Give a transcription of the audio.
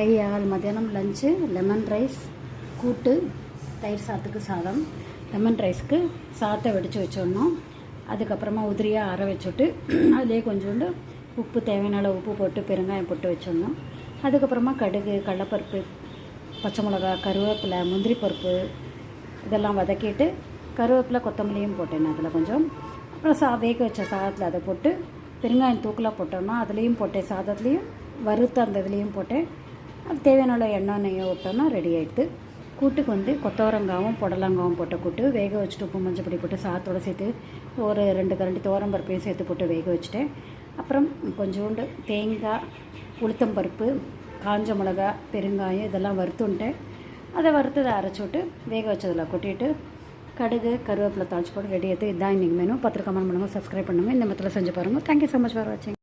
ஆள் மத்தியானம் lunch lemon rice கூட்டு தயிர் சாதத்துக்கு சாதம். லெமன் ரைஸ்க்கு சாதத்தை வடித்து வச்சிடணும். அதுக்கப்புறமா உதிரியாக அரை வச்சுட்டு அதிலே கொஞ்சோண்டு உப்பு தேவையான அளவு உப்பு போட்டு பெருங்காயம் போட்டு வச்சிடணும். அதுக்கப்புறமா கடுகு, கடலைப்பருப்பு, பச்சை மிளகா, கருவேப்பிலை, முந்திரி பருப்பு இதெல்லாம் வதக்கிட்டு கருவேப்பிலை கொத்தமல்லியும் போட்டேன் அதில் கொஞ்சம். அப்புறம் வேக வச்ச சாதத்தில் அதை போட்டு பெருங்காயம் தூக்கலாக போட்டோம்னா அதுலேயும் போட்டேன், சாதத்துலேயும் வறுத்து அந்த இதுலேயும் போட்டேன். அது தேவையான எண்ணெய் நெய்யை விட்டோம்னா ரெடி ஆகிடுது. கூட்டுக்கு கொத்தவரங்காவும் புடலங்காவும் போட்ட கூட்டு வேக வச்சுட்டு உப்பு மஞ்சள் பொடி போட்டு சாதத்தோடு சேர்த்து ஒரு 2 கரண்டி துவரம்பருப்பையும் சேர்த்து போட்டு வேக வச்சுட்டேன். அப்புறம் கொஞ்சோண்டு தேங்காய், உளுத்தம்பருப்பு, காஞ்ச மிளகா, பெருங்காயம் இதெல்லாம் வறுத்துன்ட்டேன். அதை வறுத்ததை அரைச்சி விட்டு வேக வச்சதில் கொட்டிட்டு கடுகு, கருவேப்பிலை தாளிச்சு போட்டு ரெடி ஆகிடுது. இதுதான் இன்றைக்கி மெனு. கமெண்ட் பண்ணுங்கள், சப்ஸ்கிரைப் பண்ணுங்கள். இந்த மத்தியில் செஞ்சு பாருங்கள். தேங்க்யூ ஸோ மச் ஃபார் வாட்சிங்.